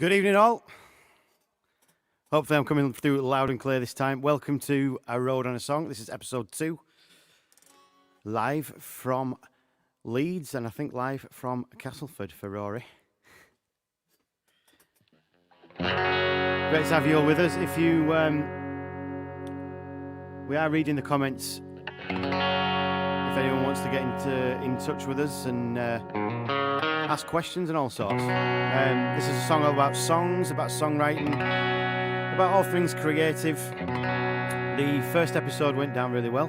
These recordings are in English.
Good evening, all. Hopefully I'm coming through loud and clear this time. Welcome to A Road on a Song. This is episode 2. Live from Leeds, and I think live from Castleford for Rory. Great to have you all with us. If you... we are reading the comments. If anyone wants to get in touch with us and ask questions and all sorts. This is a song all about songs, about songwriting, about all things creative. The first episode went down really well,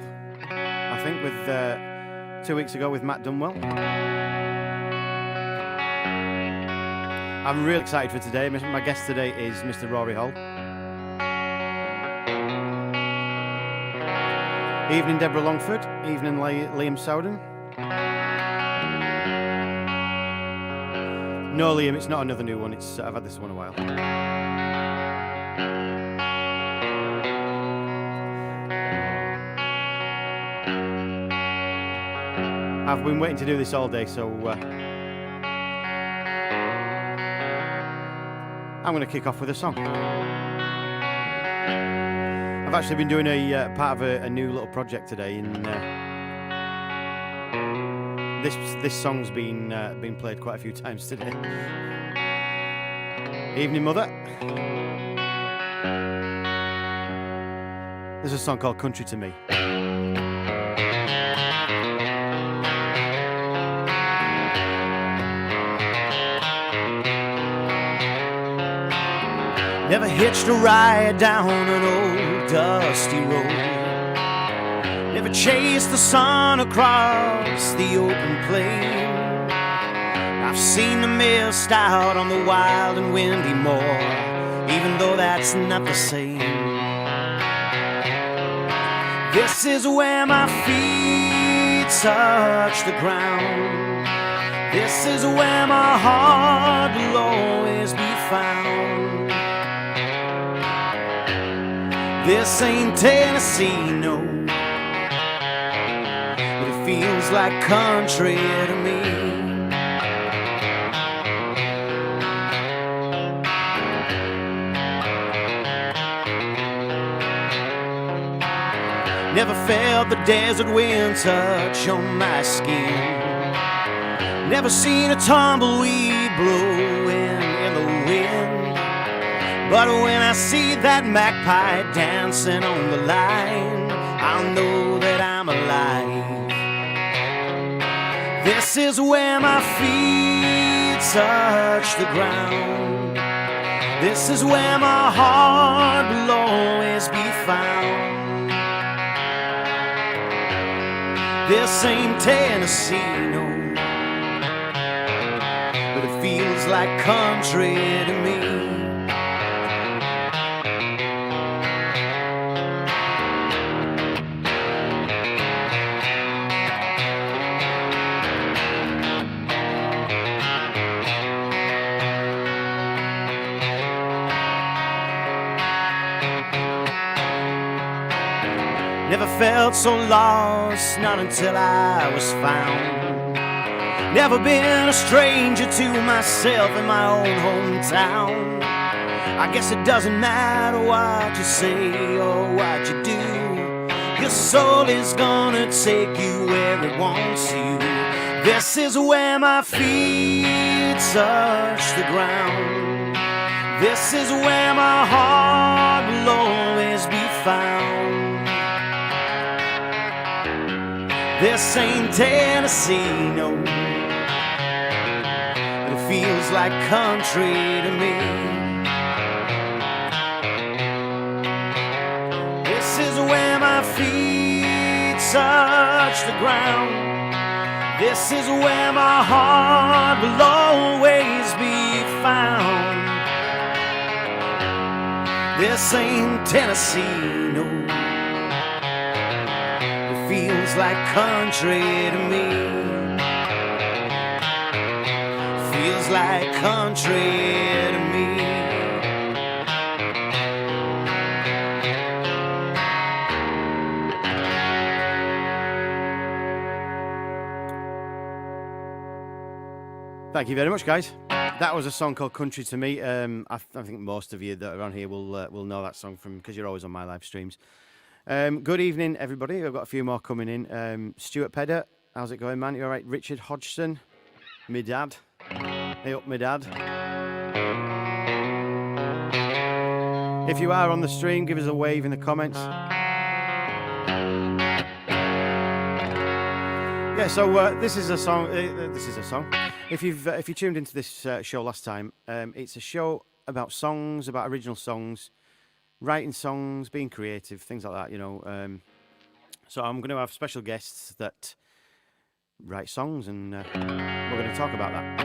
I think, with 2 weeks ago with Matt Dunwell. I'm really excited for today. My guest today is Mr. Rory Holl. Evening, Deborah Longford. Evening, Liam Sowden. No, Liam, it's not another new one. I've had this one a while. I've been waiting to do this all day, so I'm going to kick off with a song. I've actually been doing a part of a new little project today, and this song's been played quite a few times today. Evening, Mother. There's a song called Country to Me. Never hitched a ride down an old dusty road. Never chased the sun across the open plain. I've seen the mist out on the wild and windy moor, even though that's not the same. This is where my feet touch the ground. This is where my heart will always be found. This ain't Tennessee, no, but it feels like country to me. Never felt the desert wind touch on my skin. Never seen a tumbleweed blowing in the wind. But when I see that magpie dancing on the line, I'll know that I'm alive. This is where my feet touch the ground. This is where my heart will always be found. This ain't Tennessee, no, but it feels like country to me. Never felt so lost, not until I was found. Never been a stranger to myself in my own hometown. I guess it doesn't matter what you say or what you do. Your soul is gonna take you where it wants you. This is where my feet touch the ground. This is where my heart will always be found. This ain't Tennessee, no, but it feels like country to me. This is where my feet touch the ground. This is where my heart will always be found. This ain't Tennessee, no, feels like country to me. Feels like country to me. Thank you very much, guys. That was a song called "Country to Me." I think most of you that are on here will know that song from because you're always on my live streams. Good evening, everybody. I've got a few more coming in. Stuart Pedder, how's it going, man? You all right? Richard Hodgson, me dad. Hey up, me dad. If you are on the stream, give us a wave in the comments. Yeah, so this is a song. If you tuned into this show last time, it's a show about songs, about original songs, writing songs, being creative, things like that. You know. So I'm going to have special guests that write songs, and we're going to talk about that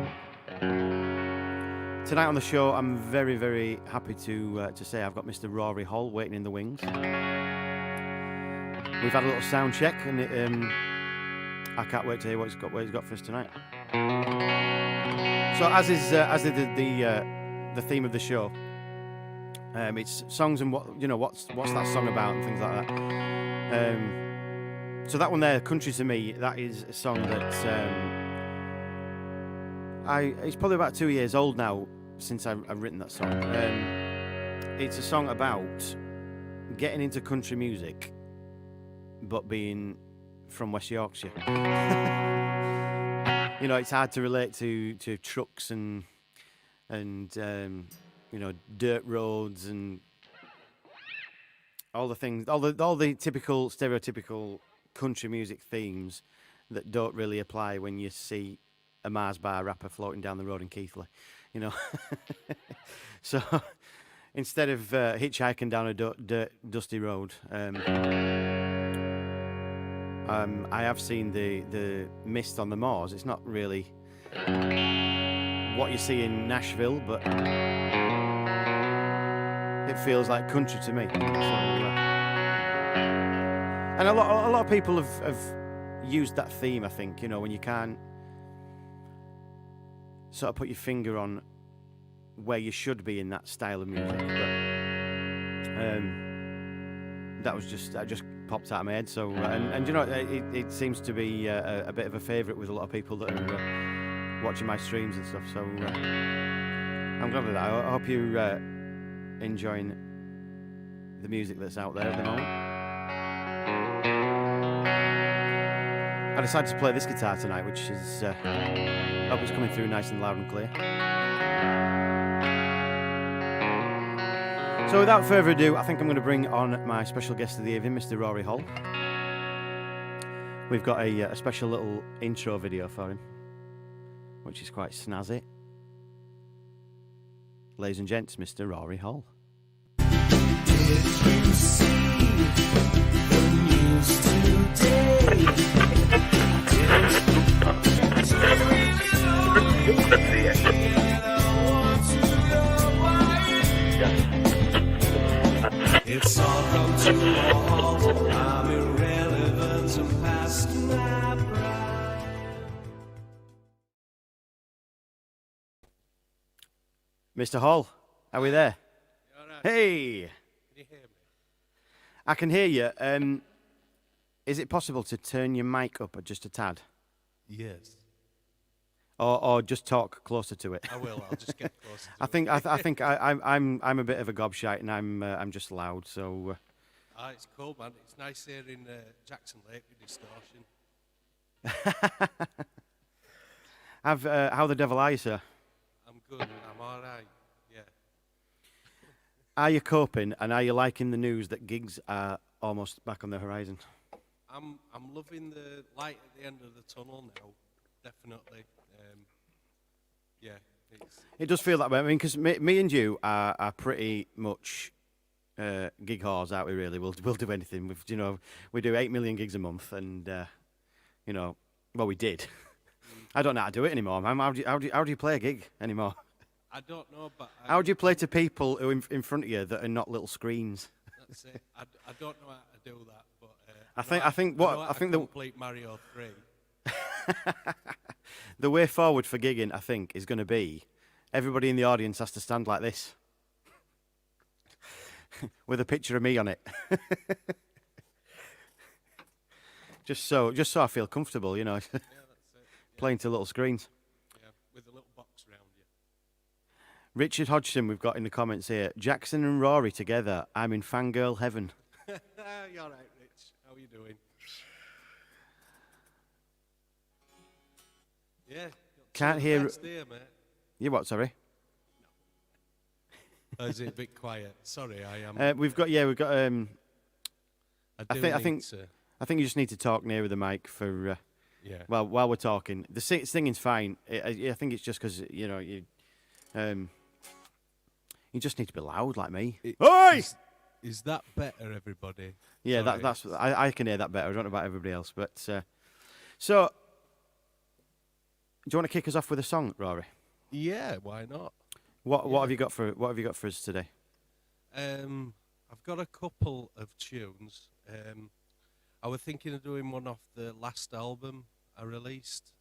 tonight on the show. I'm very, very happy to say I've got Mr. Rory Holl waiting in the wings. We've had a little sound check, and I can't wait to hear what he's got for us tonight. So as is the theme of the show, it's songs and what's that song about and things like that. So that one there, "Country to Me," that is a song that it's probably about 2 years old now since I've written that song. It's a song about getting into country music, but being from West Yorkshire. You know, it's hard to relate to trucks and dirt roads and all the things, all the typical stereotypical country music themes that don't really apply when you see a Mars bar rapper floating down the road in Keighley, you know. So instead of hitchhiking down a dirt dusty road, I have seen the mist on the moors. It's not really what you see in Nashville, but it feels like country to me. So, and a lot of people have used that theme, I think, you know, when you can't sort of put your finger on where you should be in that style of music. But that just popped out of my head. So and you know, it seems to be a bit of a favourite with a lot of people that are watching my streams and stuff. So I'm glad of that. I hope you're enjoying the music that's out there at the moment. I decided to play this guitar tonight, which is I hope it's coming through nice and loud and clear. So without further ado, I think I'm going to bring on my special guest of the evening, Mr. Rory Holl. We've got a special little intro video for him, which is quite snazzy. Ladies and gents, Mr. Rory Holl. Did you see the news today? It's all come to a halt. I'm irrelevant and past my pride. Mr. Holl, are we there? You all right? Hey! Can you hear me? I can hear you. Is it possible to turn your mic up just a tad? Yes. Or just talk closer to it? I will. I'll just get closer. I think I'm a bit of a gobshite, and I'm just loud. So It's cool, man. It's nice hearing Jackson Lake with distortion. how the devil are you, sir? I'm good. I'm all right. Yeah. Are you coping, and are you liking the news that gigs are almost back on the horizon? I'm loving the light at the end of the tunnel now. Definitely. Yeah. It does feel that way. I mean, because me and you are pretty much gig whores, aren't we? Really, we'll do anything. We do 8 million gigs a month, and we did. I don't know how to do it anymore. How do you play a gig anymore? I don't know, but how do you play to people who in front of you that are not little screens? That's it. I don't know how to do that, but I think the complete Mario 3. The way forward for gigging, I think, is going to be everybody in the audience has to stand like this with a picture of me on it. just so I feel comfortable, you know. Yeah, that's it. Yeah. Playing to little screens. Yeah, with a little box around you. Richard Hodgson, we've got in the comments here. Jackson and Rory together. I'm in fangirl heaven. You're all right, Rich. How are you doing? Yeah. Can't hear. Best here, mate. You what? Sorry. Or is it a bit quiet? Sorry, I am. We've got. I do think need to- I think you just need to talk nearer the mic for. Yeah. Well, while we're talking, the singing's fine. I think it's just because you just need to be loud like me. Oi! Is that better, everybody? Yeah, Sorry. that's. I can hear that better. I don't know about everybody else, but so. Do you want to kick us off with a song, Rory? Yeah, why not? What have you got for us today? I've got a couple of tunes. I was thinking of doing one off the last album I released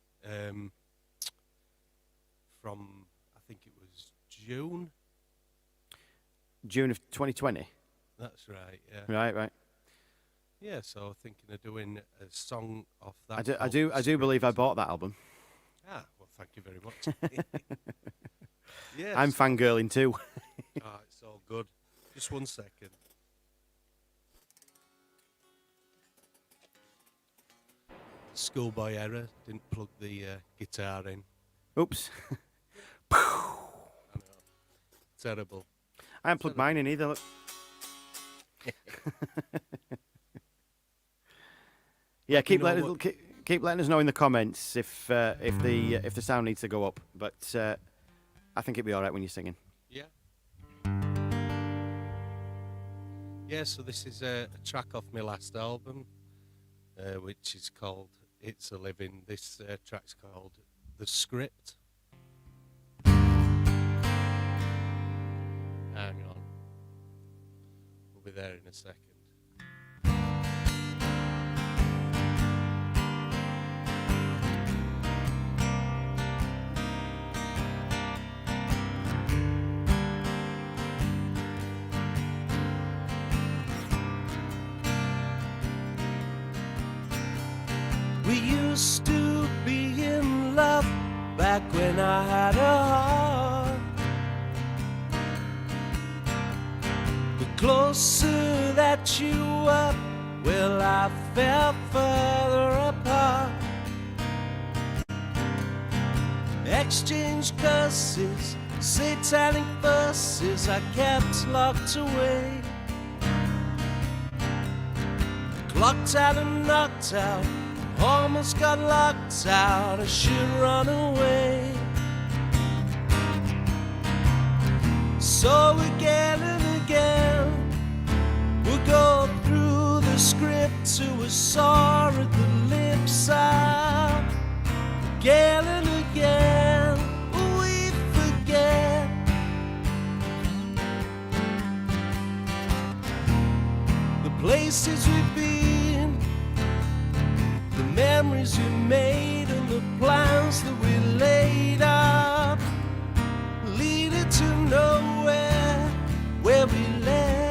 from, I think it was June. June of 2020. That's right. Yeah. Right. Yeah. So I was thinking of doing a song off that. I do believe I bought that album. Ah, well, thank you very much. Yes. I'm fangirling too. Ah, it's all good. Just 1 second. Schoolboy error. Didn't plug the guitar in. Oops. I know. Terrible. I haven't plugged mine in either. Look. Yeah, keep letting us know in the comments if the sound needs to go up. But I think it'd be all right when you're singing. Yeah. Yeah, so this is a track off my last album, which is called It's a Living. This track's called The Script. Hang on. We'll be there in a second. We used to be in love back when I had a heart. The closer that you were, well, I fell further apart. Exchange curses, satanic verses I kept locked away. Clocked out and knocked out, almost got locked out, I should run away. So again and again, we'll go through the script to a sore at the lips out. Again and again, we forget. The places we've been, the memories we made and the plans that we laid out, leading to nowhere where we left.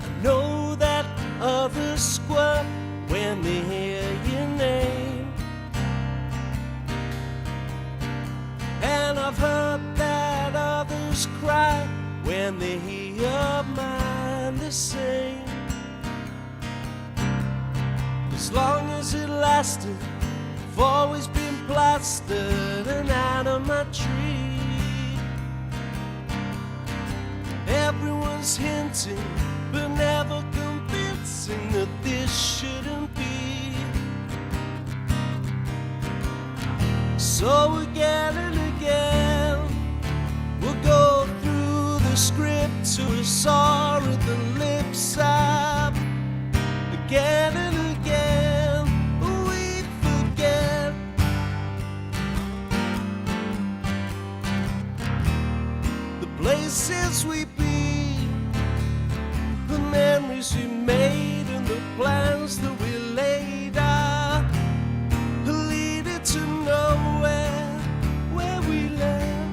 I know that others squirt when they hear your name, and I've heard that others cry when they hear mine the same. As long as it lasted, I've always been plastered and out of my tree. Everyone's hinting, but never convincing that this shouldn't be. So again and again, we'll go through the script to a sore at the lips up. Again and again, we forget. The places we've been, the memories we made and the plans that we laid out, leading to nowhere where we left.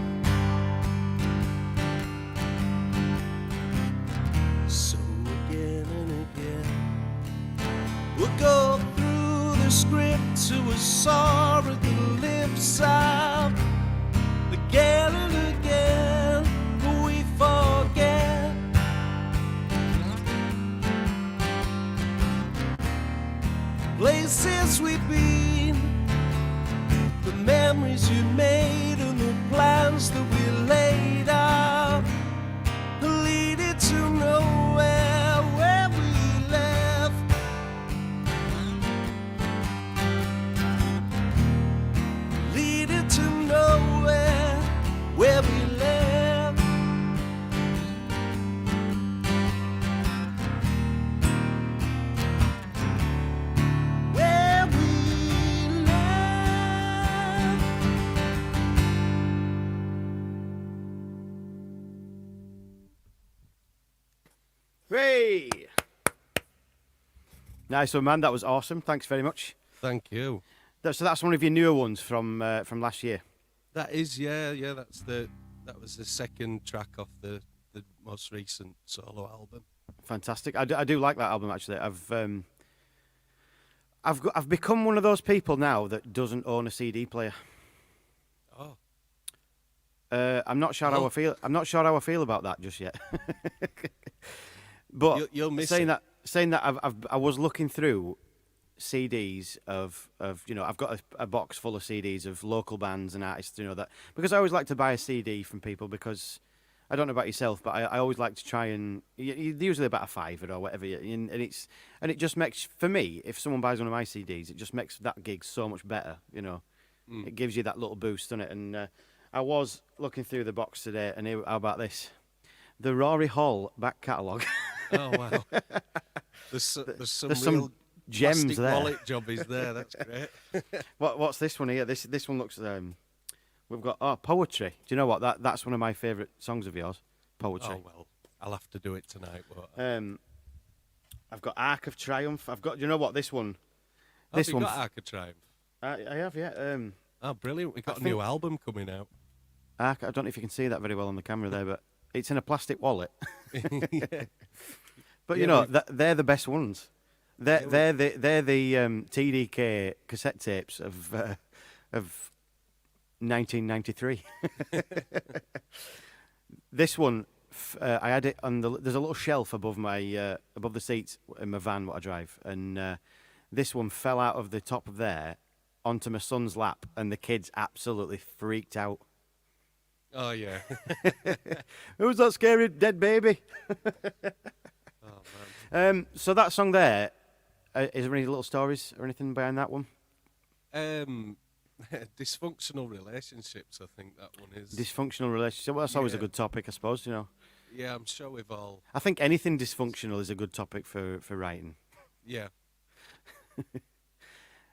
to a sore at the lips of again and again we forget. Places we've been, the memories you made and the plans that we laid out, leading to nowhere where we left. Leading to nowhere where we left. Where we left. Hey! Nice one, man. That was awesome. Thanks very much. Thank you. So that's one of your newer ones from last year. That is, yeah. That was the second track off the most recent solo album. Fantastic. I do like that album actually. I've become one of those people now that doesn't own a CD player. Oh, I'm not sure how I feel. I'm not sure how I feel about that just yet. But you'll miss saying it. that I was looking through CDs of I've got a box full of CDs of local bands and artists, that, because I always like to buy a CD from people, because I don't know about yourself, but I always like to try and usually about a £5 or whatever, and it just makes, for me, if someone buys one of my CDs, it just makes that gig so much better. It gives you that little boost, doesn't it? And I was looking through the box today, and how about this? The Rory Holl back catalogue. Oh wow. There's some some real gems plastic there. wallet jobbies there. That's great. What's this one here? This one looks. We've got poetry. Do you know what? That's one of my favourite songs of yours. Poetry. Oh well, I'll have to do it tonight. But I've got Arc of Triumph. I've got. Do you know what? This one. have you got Arc of Triumph? I have, yeah. Oh, brilliant! We got I a new think- album coming out. Arc. I don't know if you can see that very well on the camera there, but it's in a plastic wallet. Yeah. But Yeah, they're the best ones. They're the TDK cassette tapes of 1993. This one, I had it on there's a little shelf above the seats in my van what I drive, and this one fell out of the top of there onto my son's lap, and the kids absolutely freaked out. Oh yeah. Who's that scary dead baby? Oh man. So that song there, is there any little stories or anything behind that one? Dysfunctional relationships. I think that one is. Dysfunctional relationship. Well, that's always a Yeah. good topic, I suppose. Yeah, I'm sure we've all. I think anything dysfunctional is a good topic for writing. Yeah.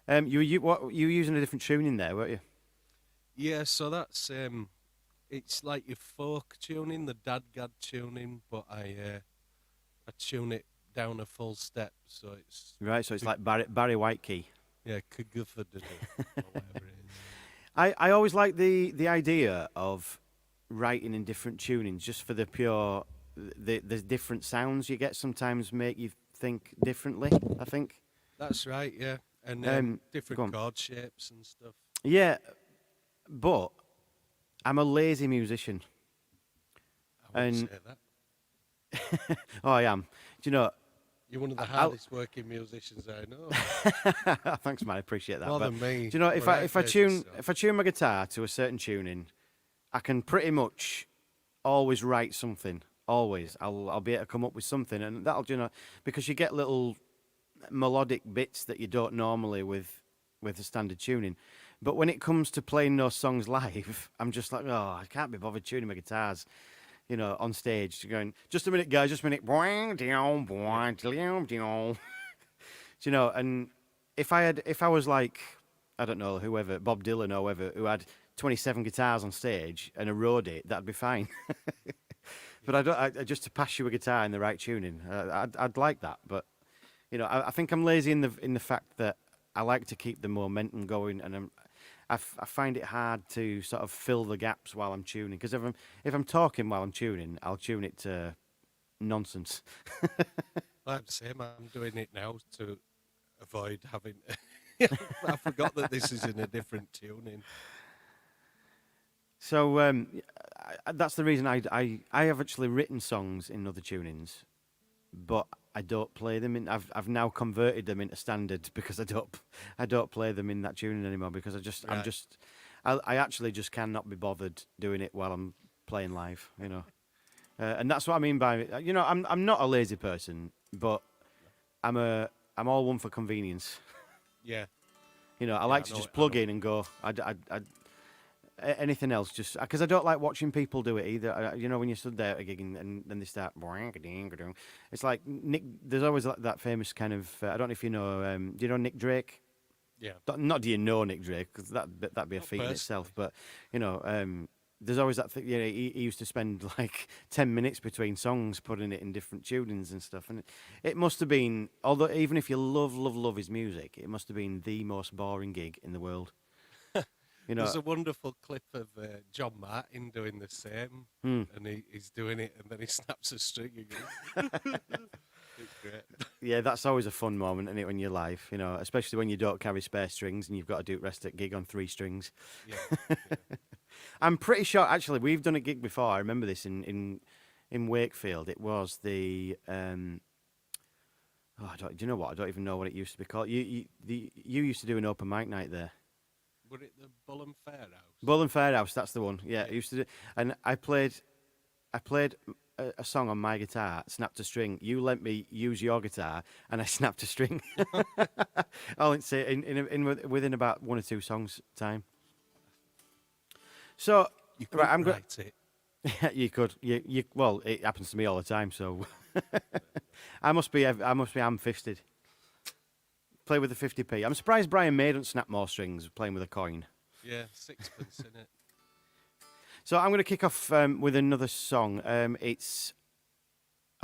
You were using a different tuning there, weren't you? Yeah. So that's it's like your folk tuning, the dadgad tuning, but I tune it down a full step, so it's Right. So it's like Barry White key. yeah, Castleford or whatever it is. I always like the idea of writing in different tunings, just for the pure the different sounds you get sometimes make you think differently, I think. That's right. Yeah, and go on. different chord shapes and stuff. Yeah, but I'm a lazy musician. I wouldn't And- say that. Oh, I am. Do you know? You're one of the I'll- hardest working musicians I know. Thanks, man. I appreciate that. More But than me. do you know, if Well, I praise tune yourself. my guitar to a certain tuning, I can pretty much always write something. Always, I'll be able to come up with something, and that'll because you get little melodic bits that you don't normally with the standard tuning. But when it comes to playing those songs live, I'm just like, oh, I can't be bothered tuning my guitars, on stage. Going, just a minute, guys, just a minute. Boing, down, boing, down, down. Do you know? And if I was like, I don't know, whoever, Bob Dylan or whoever, who had 27 guitars on stage and a roadie, that'd be fine. But I just to pass you a guitar in the right tuning, I'd like that. But I think I'm lazy in the fact that I like to keep the momentum going, and I find it hard to sort of fill the gaps while I'm tuning. Because if I'm talking while I'm tuning, I'll tune it to nonsense. I'm the same. I'm doing it now to avoid having I forgot that this is in a different tuning. So that's the reason I have actually written songs in other tunings, but I don't play them in. I've now converted them into standard because I don't play them in that tuning anymore because I actually just cannot be bothered doing it while I'm playing live, you know. And that's what I mean by, you know, I'm not a lazy person, but I'm all one for convenience. Yeah. You know, I like to just plug in and go. Anything else, just because I don't like watching people do it either. You know, when you stood there at a gig and then they start, it's like Nick. There's always like that famous kind of. I don't know if you know. Do you know Nick Drake? Yeah. Not do you know Nick Drake? Because that'd be a feat in itself. But you know, there's always that thing. You know, he used to spend like 10 minutes between songs, putting it in different tunings and stuff. And it must have been, although even if you love his music, it must have been the most boring gig in the world. You know, there's a wonderful clip of John Martin doing the same, and he's doing it, and then he snaps a string again. It's great. Yeah, that's always a fun moment, isn't it, when you're live? You know, especially when you don't carry spare strings and you've got to do rest at gig on 3 strings. Yeah. I'm pretty sure, actually, we've done a gig before. I remember this in Wakefield. It was the do you know what? I don't even know what it used to be called. You used to do an open mic night there. Were it the Bull and Fair House? Bull and Fair House, that's the one. Yeah, I used to do, and I played a song on my guitar, snapped a string. You let me use your guitar, and I snapped a string. Within about 1 or 2 songs time. So You could write it. You could. Well, it happens to me all the time. So I must be ham-fisted. Play with the 50p. I'm surprised Brian May don't snap more strings playing with a coin. Yeah, 6pence in it. So I'm going to kick off with another song. I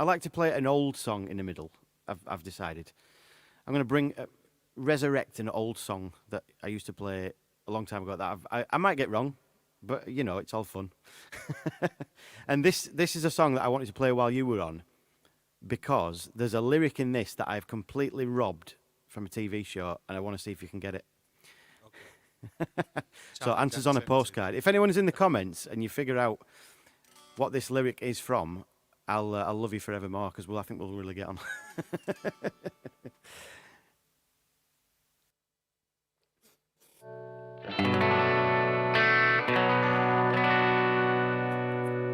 like to play an old song in the middle. I've decided. I'm going to resurrect an old song that I used to play a long time ago. That I might get wrong, but you know it's all fun. And this is a song that I wanted to play while you were on, because there's a lyric in this that I've completely robbed from a TV show, and I want to see if you can get it. Okay. So answers on a postcard. If anyone's in the comments and you figure out what this lyric is from, I'll love you forevermore, because I think we'll really get on.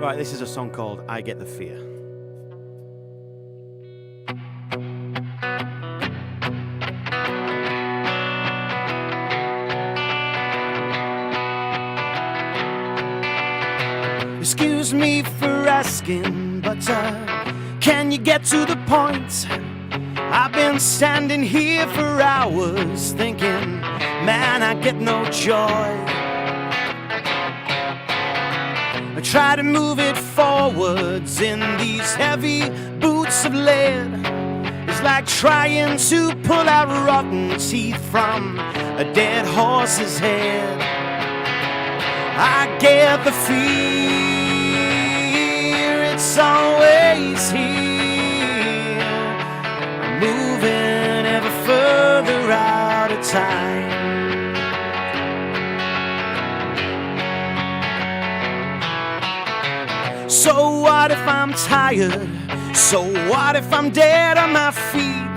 Right, this is a song called I Get the Fear. Excuse me for asking, but can you get to the point? I've been standing here for hours thinking, man, I get no joy. I try to move it forwards in these heavy boots of lead. It's like trying to pull out rotten teeth from a dead horse's head. I get the fear, it's always here, moving ever further out of time. So what if I'm tired? So what if I'm dead on my feet?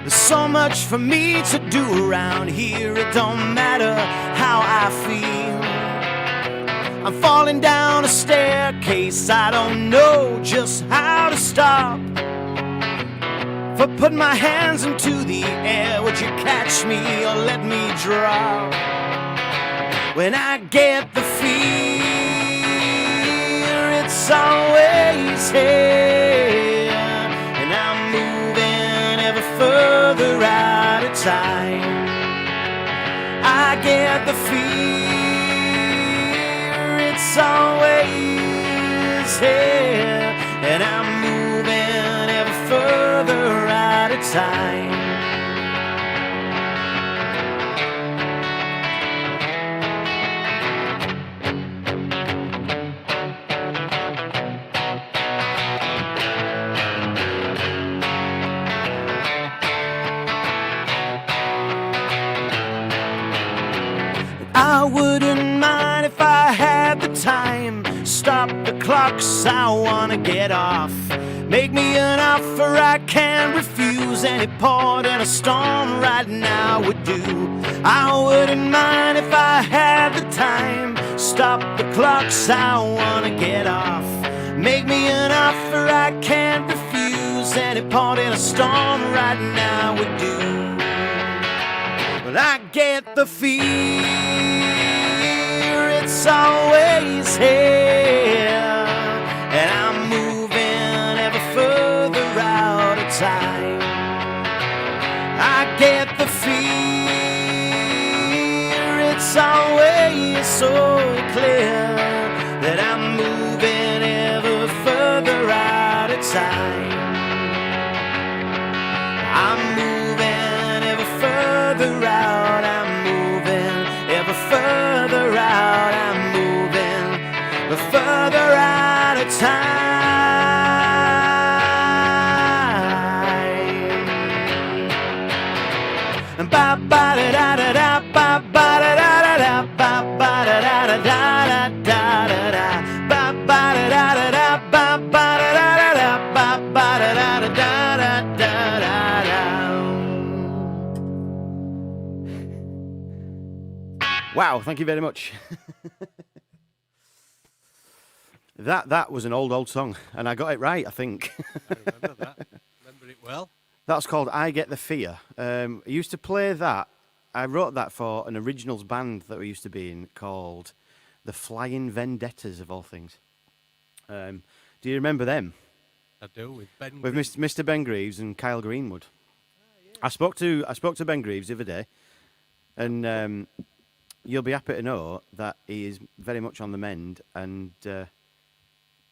There's so much for me to do around here, it don't matter how I feel. I'm falling down a staircase, I don't know just how to stop. If I put my hands into the air, would you catch me or let me drop? When I get the fear, it's always here, and I'm moving ever further out of time. I get the fear, it's always here, and I'm moving ever further out of time. I wouldn't mind if I had the time. Stop the clocks, I wanna get off. Make me an offer I can't refuse. Any port in a storm right now would do. I wouldn't mind if I had the time. Stop the clocks, I wanna get off. Make me an offer I can't refuse. Any port in a storm right now would do. But I get the fear it's always here, and I'm moving ever further out of time. I get the fear it's always so clear that I'm moving ever further out of time. I'm moving ever further out. I'm moving ever further out. I'm moving ever further out of time. Ba ba da da da da, ba ba da da da da, ba ba da da da da da da da, ba ba da da da da, ba ba da da da da, ba ba da da da da da da. Wow, thank you very much. That was an old song, and I got it right, I think. I remember that. Remember it well. That's called I Get the Fear. I used to play that. I wrote that for an originals band that we used to be in called the Flying Vendettas, of all things. Do you remember them? I do, with Ben With Greaves. Mr. Ben Greaves and Kyle Greenwood. I spoke to Ben Greaves the other day, and you'll be happy to know that he is very much on the mend, and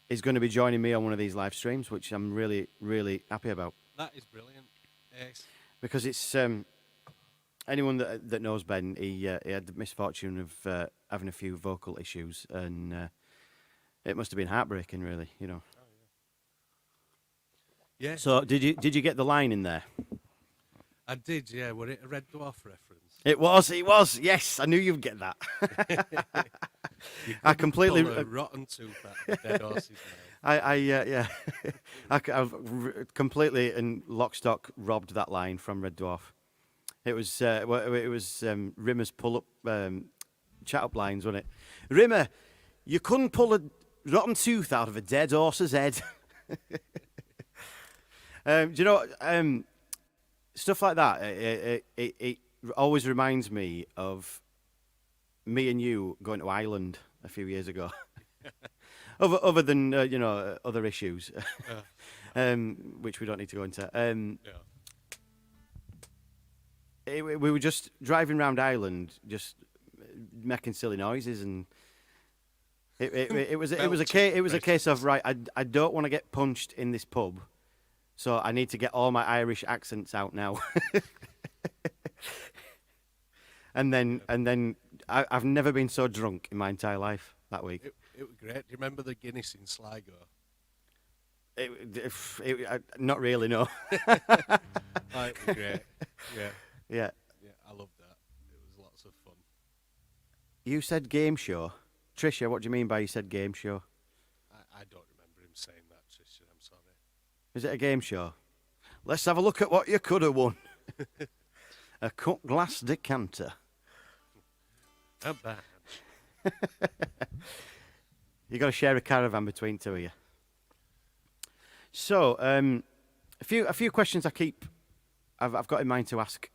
is going to be joining me on one of these live streams, which I'm really, really happy about. That is brilliant. Yes. Because it's anyone that knows Ben, he had the misfortune of having a few vocal issues, and it must have been heartbreaking, really, you know. Oh, yeah. Yeah. So did you get the line in there? I did, yeah. Were it a Red Dwarf reference? It was. Yes, I knew you'd get that. I completely pull a rotten tooth out of the dead horse's mouth. yeah. I've completely and lock stock robbed that line from Red Dwarf. It was Rimmer's pull up chat up lines, wasn't it? Rimmer, you couldn't pull a rotten tooth out of a dead horse's head. Do you know stuff like that? It always reminds me of me and you going to Ireland a few years ago. Other than other issues, which we don't need to go into. We were just driving around Ireland, just making silly noises, and it was a case of right. I don't want to get punched in this pub, so I need to get all my Irish accents out now. and then I've never been so drunk in my entire life that week. It was great. Do you remember the Guinness in Sligo? Not really, no. Oh, it was great. Yeah. Yeah. Yeah, I loved that. It was lots of fun. You said game show. Tricia, what do you mean by you said game show? I don't remember him saying that, Tristan. I'm sorry. Is it a game show? Let's have a look at what you could have won. A cut glass decanter. How bad? You got to share a caravan between two of you. So, a few questions I've got in mind to ask.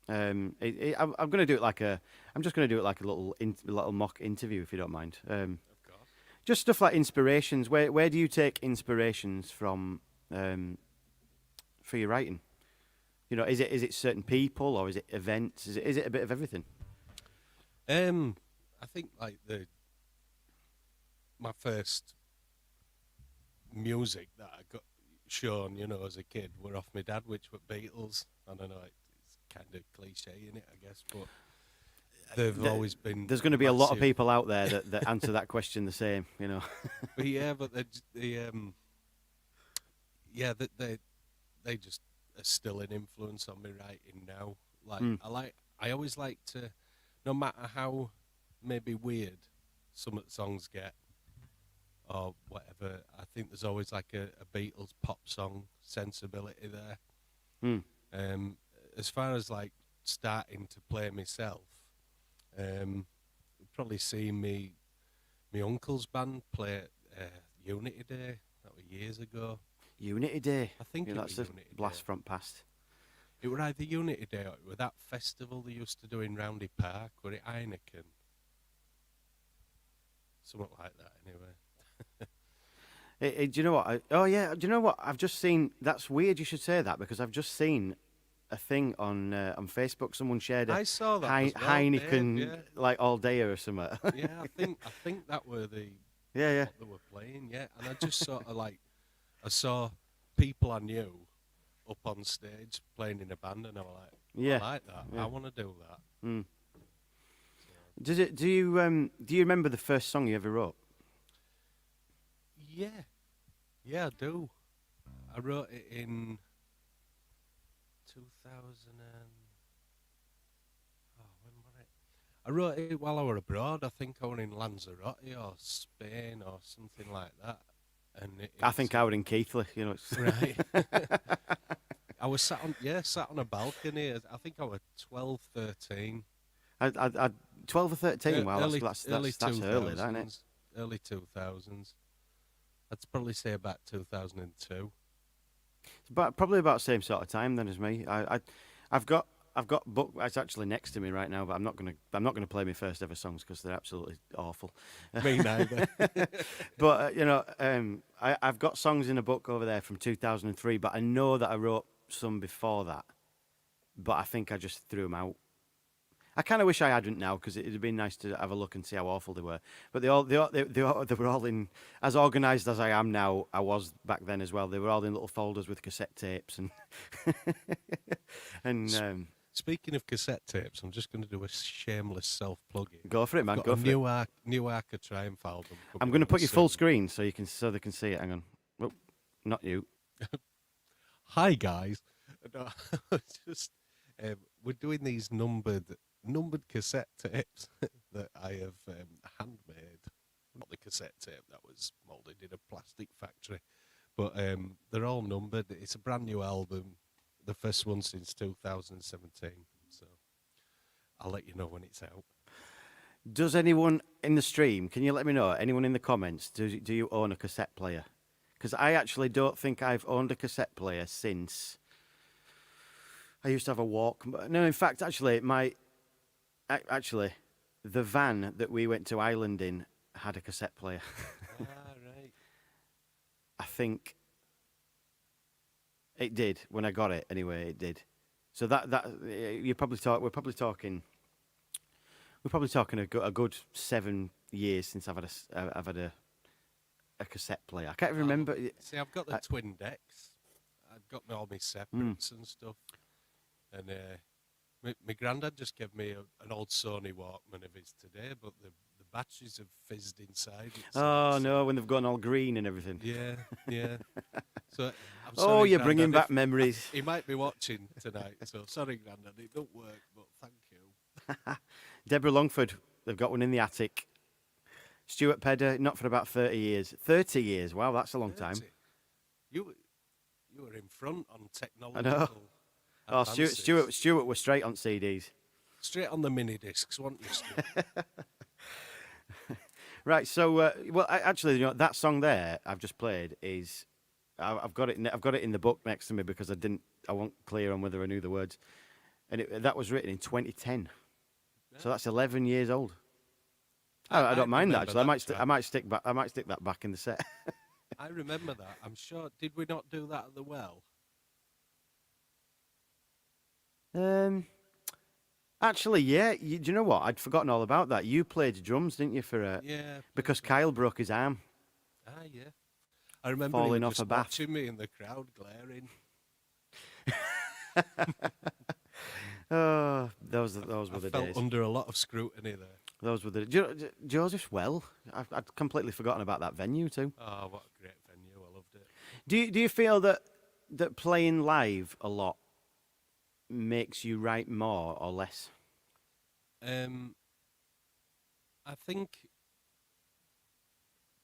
I'm going to do it like a little mock interview, if you don't mind. Of course. Just stuff like inspirations. Where do you take inspirations from for your writing? You know, is it certain people or is it events? Is it a bit of everything? I think like my first music that I got shown, as a kid, were off my dad, which were Beatles. I don't know, it's kind of cliche in it, I guess, but they've always been. There's going to be a lot of people out there that answer that question the same, you know. But yeah, but they just are still an influence on me writing now. Like I always like to no matter how maybe weird some of the songs get or whatever, I think there's always like a Beatles pop song sensibility there. Hmm. As far as like starting to play myself, you've probably seen my uncle's band play at Unity Day. That was years ago. Unity Day. I think Yeah, it that's was a Unity blast Day. from past. It were either Unity Day or it were that festival they used to do in Roundy Park, were it Heineken? Something like that, anyway. Do you know what? Oh yeah, do you know what? I've just seen. That's weird. You should say that because I've just seen a thing on Facebook. Someone shared a I saw that as well, Heineken Dave, yeah. like all day or something. Yeah, I think that were the Yeah. what they were playing, yeah. And I just sort of like I saw people I knew up on stage playing in a band, and I was like, Yeah. I like that. Yeah. I want to do that. Mm. Do you remember the first song you ever wrote? Yeah, I do. I wrote it in 2000 and when was it? I wrote it while I were abroad. I think I were in Lanzarote or Spain or something like that. And I think I was in Keighley. You know. It's right. I was sat on a balcony. I think I was 12, 13. I 12 or 13. Wow, early, that's early early, that, isn't it? Early 2000s. I'd probably say about 2002. But probably about the same sort of time then as me. I've got book. It's actually next to me right now, but I'm not gonna play my first ever songs because they're absolutely awful. Me neither. But I've got songs in a book over there from 2003. But I know that I wrote some before that. But I think I just threw them out. I kind of wish I hadn't now because it'd have been nice to have a look and see how awful they were. But they were all in, as organised as I am now. I was back then as well. They were all in little folders with cassette tapes and Speaking of cassette tapes, I'm just going to do a shameless self-plugging. Go for it, man. I've Go got for it. a new Arca Triumph album. I'm going to put you full soon. screen so they can see it. Hang on. Oh, not you. Hi guys. No, just we're doing these numbered cassette tapes that I have handmade. Not the cassette tape that was moulded in a plastic factory, but they're all numbered. It's a brand new album, the first one since 2017. So I'll let you know when it's out. Does anyone in the stream? Can you let me know? Anyone in the comments? Do you own a cassette player? Because I actually don't think I've owned a cassette player since I used to have a walk. No, in fact, actually, the van that we went to Ireland in had a cassette player. Right. I think it did when I got it. Anyway, it did. So we're probably talking a good 7 years since I've had a cassette player. I can't even remember. See, I've got the twin decks. I've got all my separates and stuff. And my granddad just gave me an old Sony Walkman of his today, but the batteries have fizzed inside. Oh no, when they've gone all green and everything. Yeah. So I'm sorry, you're Grandad, bringing back memories. He might be watching tonight, so sorry, Grandad, it don't work, but thank you. Deborah Longford, they've got one in the attic. Stuart Pedder, not for about 30 years. 30 years, wow, that's a long time. You were in front on technological. I know. Oh, Stuart was straight on CDs. Straight on the mini discs, weren't you, Stuart? Right, so actually, that song there I've just played is I've got it in the book next to me because I wasn't clear on whether I knew the words, and that was written in 2010, so that's 11 years old. I don't mind that actually. I might stick that back in the set. I remember that. I'm sure. Did we not do that at the well? Actually, yeah. Do you know what? I'd forgotten all about that. You played drums, didn't you? Yeah. Because Kyle broke his arm. Yeah. I remember falling him off just a bath. watching me in the crowd, glaring. Oh, those were the I felt days. under a lot of scrutiny there. Those were the Joseph's Well. I'd completely forgotten about that venue too. Oh, what a great venue! I loved it. Do you feel that playing live a lot makes you write more or less? I think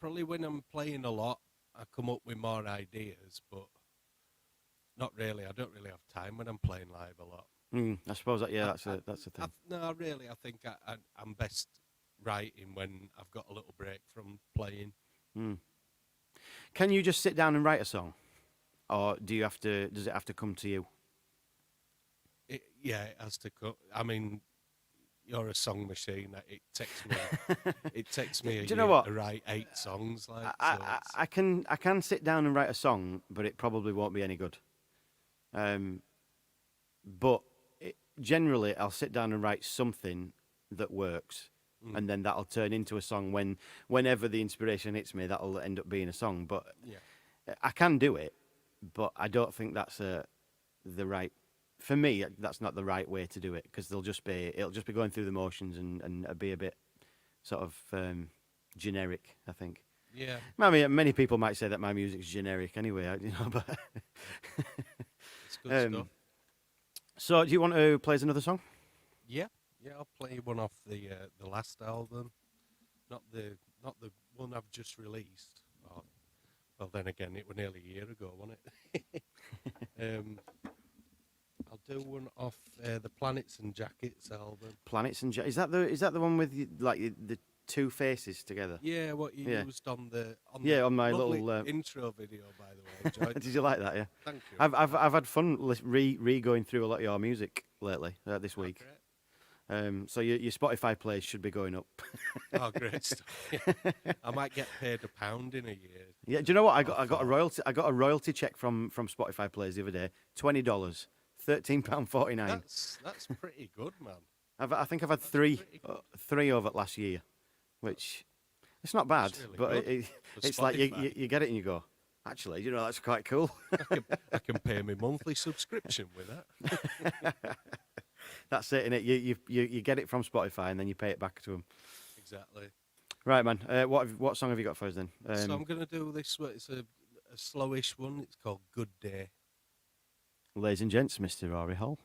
probably when I'm playing a lot, I come up with more ideas, but not really. I don't really have time when I'm playing live a lot. I suppose that, yeah, I, that's the thing. no, really, I think I'm best writing when I've got a little break from playing. Can you just sit down and write a song, or do you have to? Does it have to come to you? Yeah, it has to cut. I mean, you're a song machine. It takes me. It takes me a Do you know year what? to write 8 songs. Like, I can sit down and write a song, but it probably won't be any good. But generally, I'll sit down and write something that works, and then that'll turn into a song. Whenever the inspiration hits me, that'll end up being a song. But I can do it, but I don't think that's the right. For me, that's not the right way to do it, because it'll just be going through the motions and it'll be a bit sort of generic, I think. Yeah. I mean, many people might say that my music's generic anyway, but It's good stuff. So, do you want to play us another song? Yeah, I'll play one off the last album, not the one I've just released. Oh, well, then again, it was nearly a year ago, wasn't it? I'll do one off the Planets and Jackets album. Planets and is that the one with the two faces together? Yeah, what you used on on my lovely little intro video, by the way. Enjoyed Did you like that? Yeah. Thank you. I've had fun re going through a lot of your music lately this week. Great. So your Spotify plays should be going up. Oh, great stuff. Yeah. I might get paid £1 in a year. Yeah. Do you know what? I got a royalty check from Spotify plays the other day. $20, £13.49. That's pretty good, man. I think I've had three over last year, which it's not bad, really but good it's for like Spotify. you get it and you go, actually, you know, that's quite cool. I can pay my monthly subscription with that. That's it, innit? You get it from Spotify and then you pay it back to them. Exactly. Right, man. What song have you got for us then? So I'm going to do this one. It's a slowish one. It's called Good Day. Ladies and gents, Mr. Rory Holl.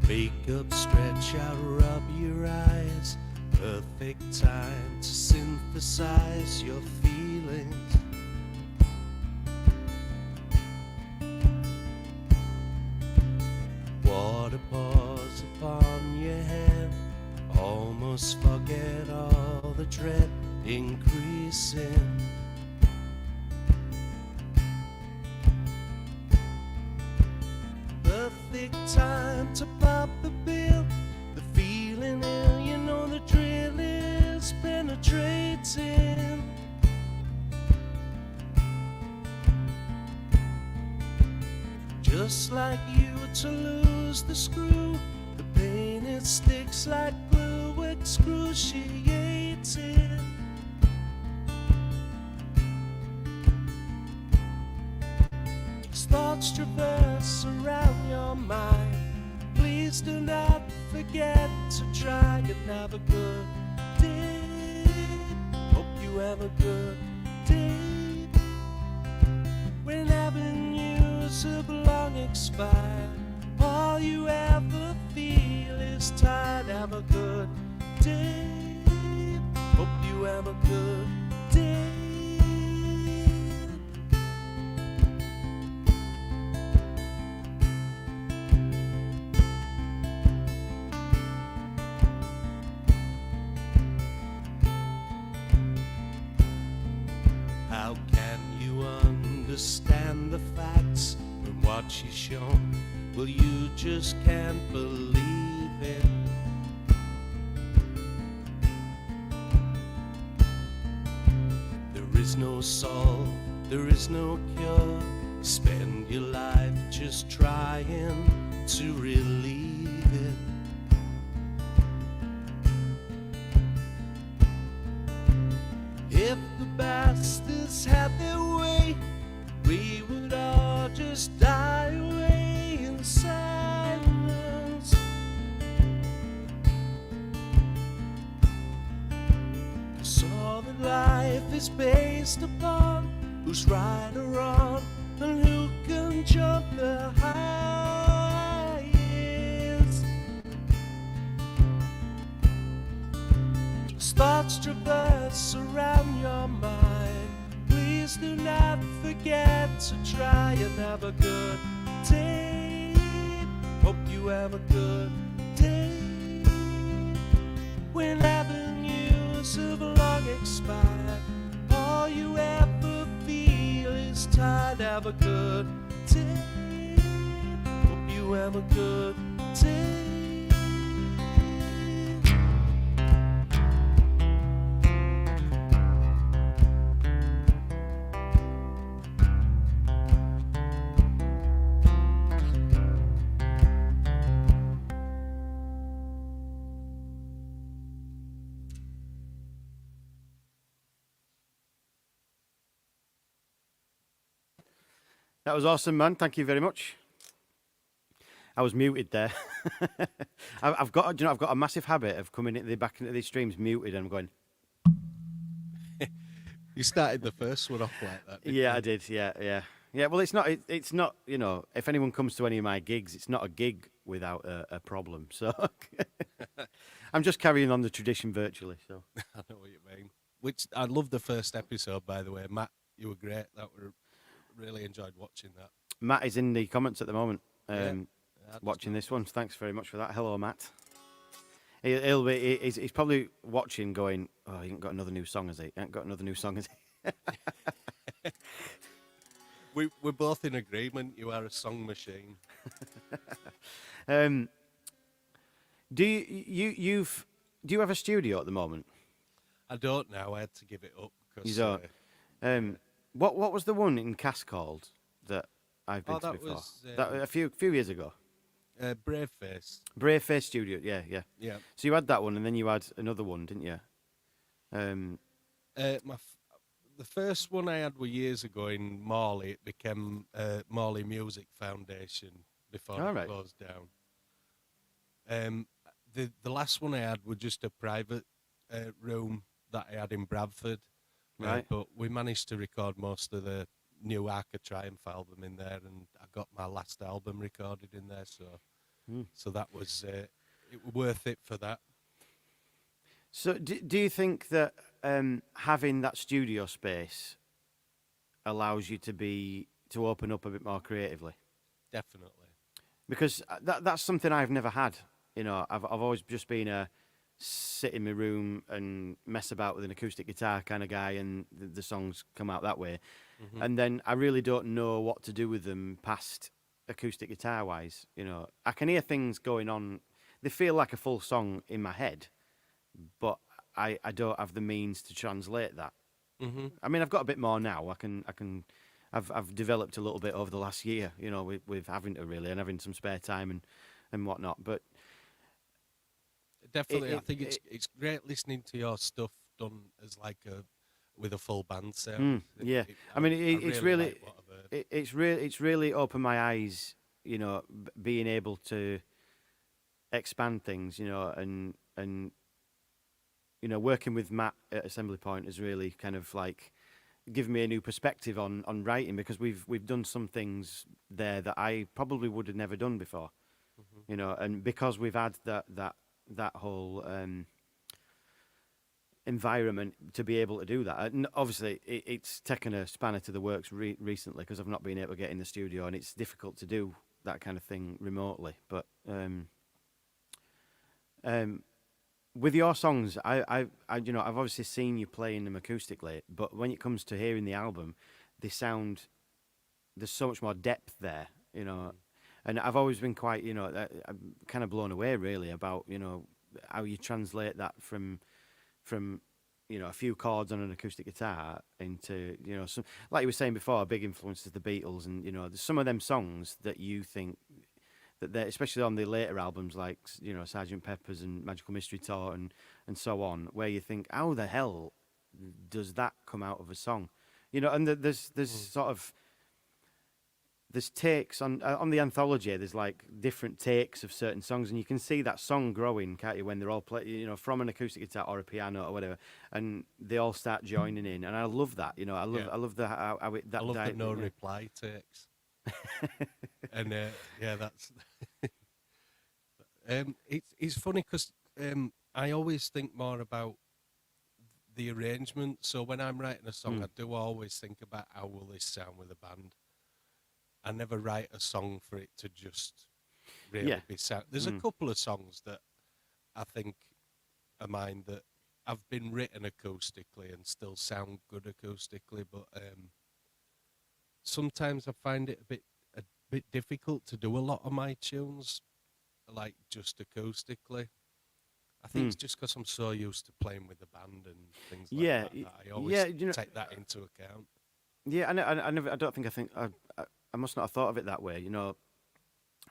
Wake up, stretch out, rub your eyes. Perfect time to synthesize your feelings. Water pours upon your hand. Almost forget all the dread increasing. Perfect time to pop the bill. The feeling ill, you know the drill is penetrating. Just like you to lose the screw, the pain it sticks like glue, excruciating. Thoughts traverse around your mind. Please do not forget to try and have a good day. Hope you have a good day. When avenues have long expired, all you ever feel is tired. Have a good day. Hope you have a good day. How can you understand the facts when what she's shown Well, you just can't believe it. There is no solve, there is no cure. Spend your life just trying to relieve it. If the bastards had their way, we would all just die away in silence. 'Cause all that life is based upon, who's right or wrong, and who can jump the highest. As thoughts traverse around your mind, please do not forget to try and have a good day. Hope you have a good day. When avenues have long expired, all you ever feel is tired. Have a good day. Hope you have a good day. That was awesome, man. Thank you very much. I was muted there. I've got, you know, I've got a massive habit of coming back into these streams muted, and I'm going. You started the first one off like that. Didn't Yeah, you? I did. Yeah. Well, it's not. It's not. You know, if anyone comes to any of my gigs, it's not a gig without a problem. So I'm just carrying on the tradition virtually. So I know what you mean. Which I love the first episode, by the way, Matt. You were great. Really enjoyed watching that. Matt is in the comments at the moment, Yeah. watching this one. Thanks very much for that. Hello, Matt. He'll be. He's probably watching, going, "Oh, he ain't got another new song, has he? Ain't got another new song, has he?" We're both in agreement. You are a song machine. Do you have a studio at the moment? I don't know. I had to give it up because You don't. What was the one in Cass called that I've been to that before? was, That a few years ago. Brave Face. Brave Face Studio. Yeah. Yeah. So you had that one, and then you had another one, didn't you? The first one I had were years ago in Morley. It became Morley Music Foundation before it closed down. The last one I had was just a private room that I had in Bradford. Right. But we managed to record most of the new Arca Triumph album in there, and I got my last album recorded in there. So that was it was worth it for that. So do you think that having that studio space allows you to open up a bit more creatively? Definitely. Because that's something I've never had. You know, I've always just been sit in my room and mess about with an acoustic guitar kind of guy, and the songs come out that way. Mm-hmm. And then I really don't know what to do with them past acoustic guitar wise. You know, I can hear things going on. They feel like a full song in my head, but I don't have the means to translate that. Mm-hmm. I mean, I've got a bit more now. I've developed a little bit over the last year, you know, with having to really and having some spare time and whatnot. But definitely, I think it's great listening to your stuff done as like with a full band sound. It's really opened my eyes, you know, being able to expand things, you know, and you know, working with Matt at Assembly Point has really kind of like given me a new perspective on writing, because we've done some things there that I probably would have never done before, you know, and because we've had that whole environment to be able to do that. And obviously, it's taken a spanner to the works recently because I've not been able to get in the studio, and it's difficult to do that kind of thing remotely. But with your songs, I you know, I've obviously seen you playing them acoustically, but when it comes to hearing the album, they sound, there's so much more depth there, you know. And I've always been quite, I'm kind of blown away really about, how you translate that from a few chords on an acoustic guitar into, some, like you were saying before, a big influence is the Beatles, and there's some of them songs that you think that they're, especially on the later albums like Sergeant Pepper's and Magical Mystery Tour and so on, where you think, how the hell does that come out of a song? And there's sort of there's takes on the anthology. There's like different takes of certain songs, and you can see that song growing, can't you? When they're all play, from an acoustic guitar or a piano or whatever, and they all start joining in, and I love that. I love the how it that. I love the no yeah. reply takes. And that's it's funny because I always think more about the arrangement. So when I'm writing a song, I do always think about how will this sound with a band. I never write a song for it to just really be sound. There's a couple of songs that I think are mine that have been written acoustically and still sound good acoustically, but sometimes I find it a bit difficult to do a lot of my tunes like just acoustically. I think it's just because I'm so used to playing with the band and things like that I always take that into account. Yeah, I don't think I must not have thought of it that way,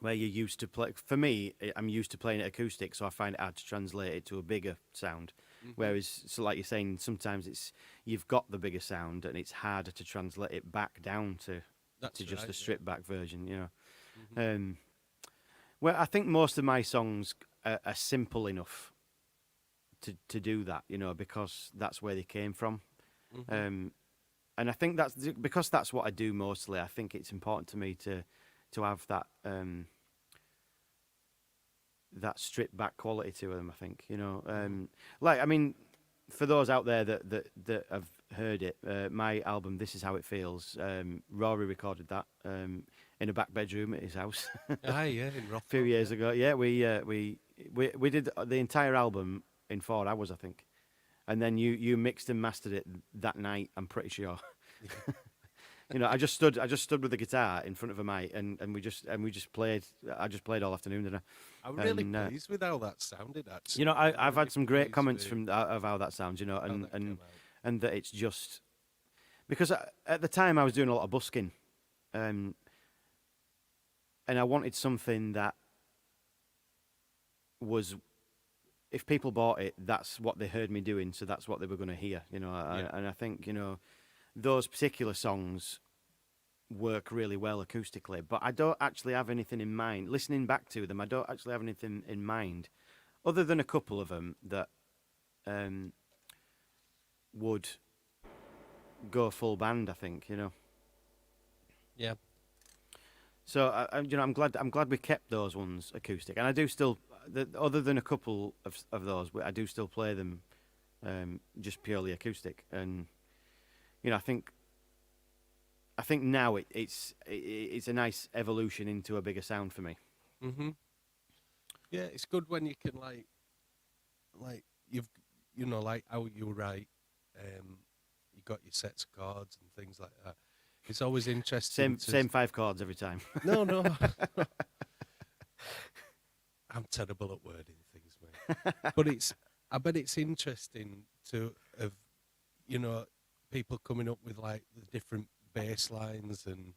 where you're used to play. For me, I'm used to playing it acoustic, so I find it hard to translate it to a bigger sound. Whereas, so like you're saying, sometimes you've got the bigger sound, and it's harder to translate it back down to just a stripped back version, Well, I think most of my songs are simple enough to do that, because that's where they came from. And I think that's because that's what I do mostly. I think it's important to me to have that that stripped back quality to them. I think for those out there that have heard it, my album "This Is How It Feels," Rory recorded that in a back bedroom at his house. In Rothwell, a few years ago. Yeah, we did the entire album in 4 hours, I think. And then you mixed and mastered it that night, I'm pretty sure. I just stood with the guitar in front of a mic, and we just played. I just played all afternoon, didn't I? I'm really pleased with how that sounded. Actually, I've had some great comments of how that sounds. And that it's just because at the time I was doing a lot of busking, and I wanted something that was. If people bought it, that's what they heard me doing, so that's what they were going to hear, And I think, those particular songs work really well acoustically, but I don't actually have anything in mind. Listening back to them, I don't actually have anything in mind, other than a couple of them that would go full band, I think, Yeah. So, I'm glad we kept those ones acoustic, and I do still... other than a couple of those, I do still play them just purely acoustic, and I think now it's a nice evolution into a bigger sound for me. Yeah, it's good when you can like you've like how you write, you got your sets of chords and things like that. It's always interesting. Same 5 chords every time. No. I'm terrible at wording things, mate. But I bet it's interesting to have, people coming up with like the different bass lines and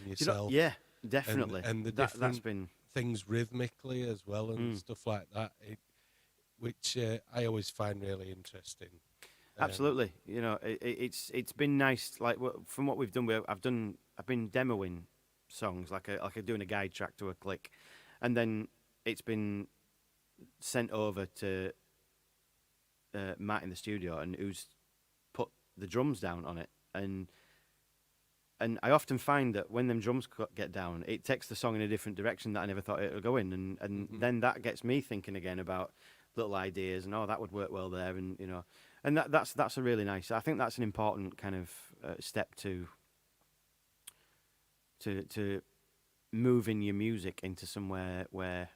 yourself. Yeah, definitely. And the that's different been things rhythmically as well and stuff like that, which I always find really interesting. Absolutely. It's been nice. Like from what we've done, I've been demoing songs like doing a guide track to a click, and then it's been sent over to Matt in the studio, and who's put the drums down on it, and I often find that when them drums get down, it takes the song in a different direction that I never thought it would go in, and then that gets me thinking again about little ideas, and that would work well there, and and that's a really nice. I think that's an important kind of step to moving your music into somewhere where.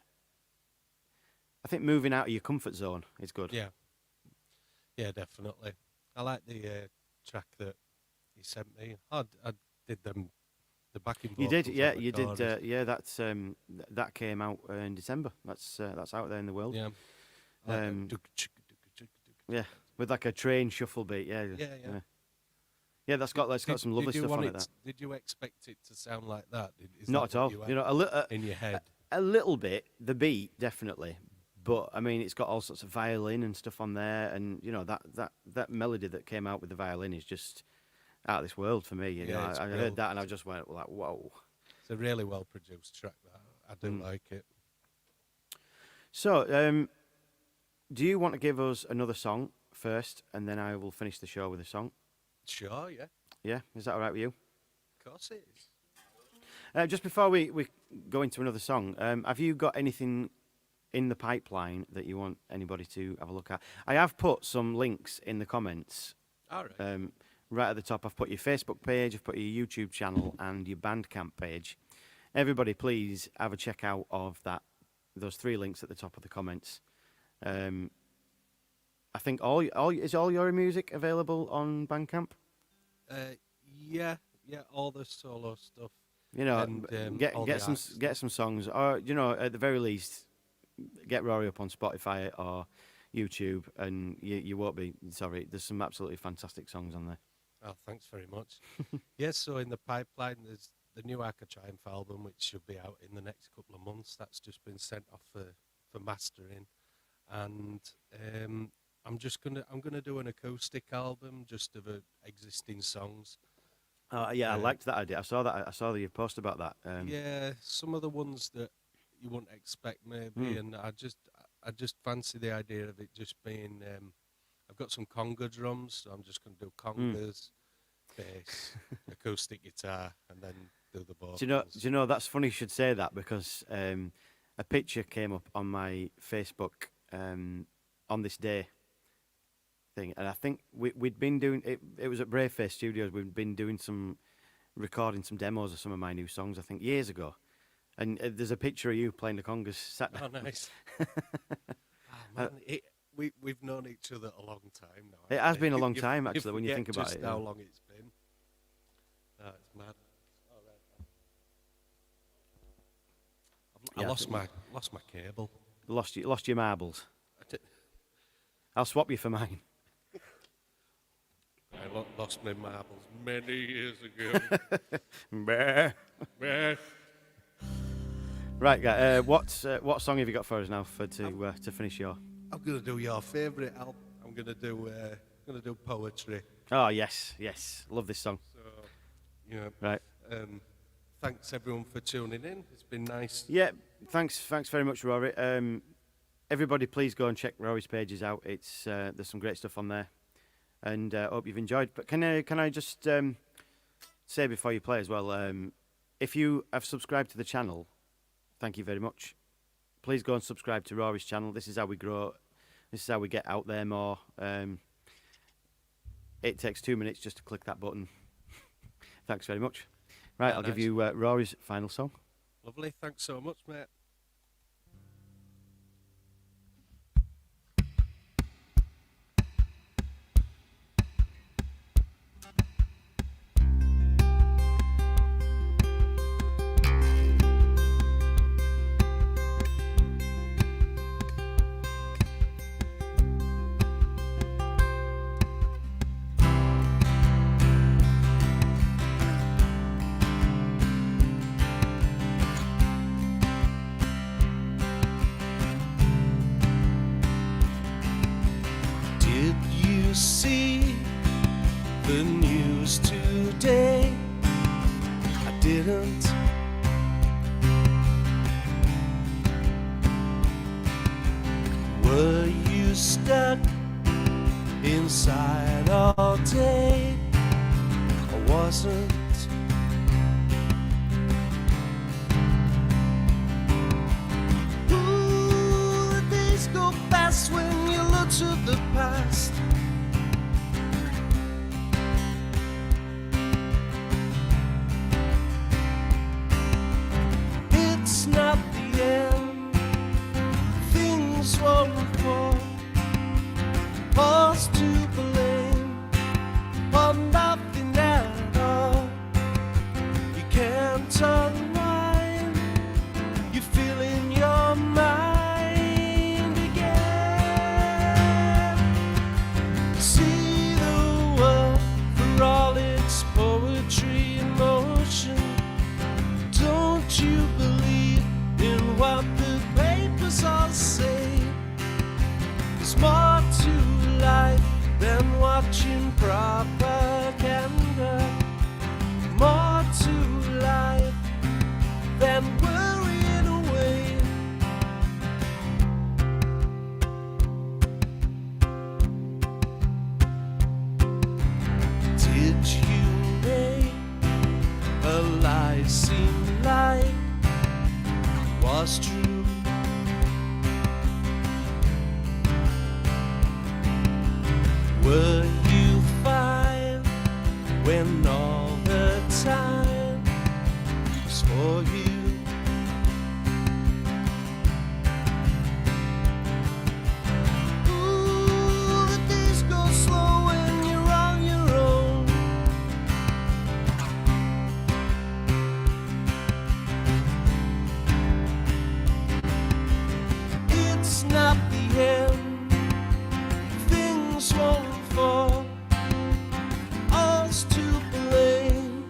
I think moving out of your comfort zone is good. Yeah, definitely. I like the track that you sent me. I did them The backing You vocals. did, yeah, on the you did. chorus. Yeah, that came out in December. That's out there in the world. Yeah. Um, Yeah, with like a train shuffle beat. Yeah, Yeah. yeah. That's got some lovely did you stuff want on it? it. That. Did you expect it to sound like that? Is Not that at what all. You, You had know, in your head. a little bit. The beat definitely, but I mean, it's got all sorts of violin and stuff on there, and you know that melody that came out with the violin is just out of this world for me. You know, it's I heard brilliant. that and I just went like, whoa. It's a really well produced track. That I do like it. So, do you want to give us another song first, and then I will finish the show with a song? Sure, yeah, Yeah, is that all right with you? of course it is. Just before we go into another song, have you got anything in the pipeline that you want anybody to have a look at? I have put some links in the comments. All right. Right at the top, I've put your Facebook page, I've put your YouTube channel, and your Bandcamp page. Everybody, please have a check out of those 3 links at the top of the comments. I think is all your music available on Bandcamp? Yeah, all the solo stuff. You know, And, get all get the some acts. get some songs, or you know, at the very least, get Rory up on Spotify or YouTube, and you won't be sorry. There's some absolutely fantastic songs on there. Oh, thanks very much. Yes, so in the pipeline, there's the new Archetype album, which should be out in the next couple of months. That's just been sent off for mastering, and I'm gonna do an acoustic album just of existing songs. Yeah, I liked that idea. I saw that you post about that. Yeah, some of the ones that you wouldn't expect maybe, and I just fancy the idea of it just being. I've got some conga drums, so I'm just going to do congas, bass, acoustic guitar, and then do the vocals. Do you know? That's funny you should say that because a picture came up on my Facebook on this day thing, and I think we'd been doing it. It was at Braveface Studios. We'd been doing recording some demos of some of my new songs. I think years ago, and there's a picture of you playing the congas. Sat Oh, nice. Man, we've known each other a long time now. It has haven't we? been a long If- time, if actually, when you forget think about just it, how yeah. long it's been. Oh, it's mad. All right. I Yeah, I lost think- my cable. Lost your marbles. I did- I'll swap you for mine. I lost my marbles many years ago. Bah. Meh. Right, guy. What song have you got for us now to finish your? I'm gonna do your favourite album. I'm gonna do poetry. Oh yes, love this song. So, yeah. Right. Thanks everyone for tuning in. It's been nice. Yeah, thanks very much, Rory. Everybody, please go and check Rory's pages out. It's there's some great stuff on there, and hope you've enjoyed. But can I just say before you play as well, if you have subscribed to the channel, thank you very much. Please go and subscribe to Rory's channel. This is how we grow. This is how we get out there more. It takes 2 minutes just to click that button. Thanks very much. Right, Yeah, I'll give nice. you Rory's final song. Lovely. Thanks so much, mate. Did you see the news today? I didn't. Were you stuck inside all day? I wasn't. Ooh, the days go fast when you look to the past. It's not the end. Things won't fall. Pause to blame for nothing at all. You can't it seemed like was true. Were you fine when all the time was for you? Ooh, the days go slow when you're on your own. It's not the end, things won't fall. All's to blame,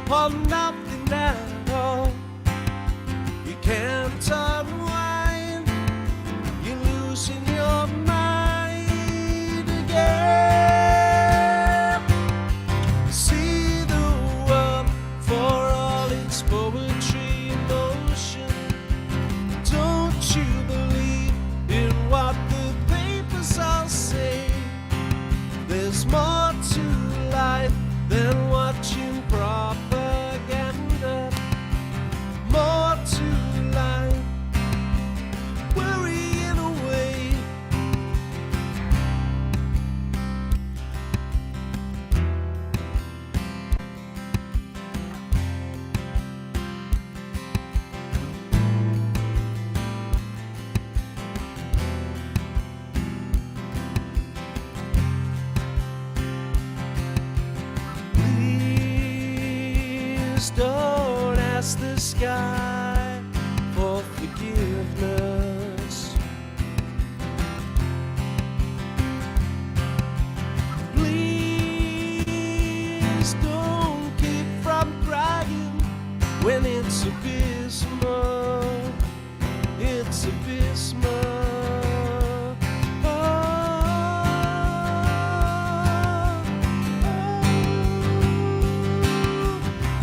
or nothing at all. You can't unwind, you're losing your mind again. See the world for all its poetry and motion. Don't you believe in what the papers all say? There's more to life than watching propaganda. More to life, worrying away. Please don't ask the sky for forgiveness. Please don't keep from crying when it's abysmal. It's abysmal.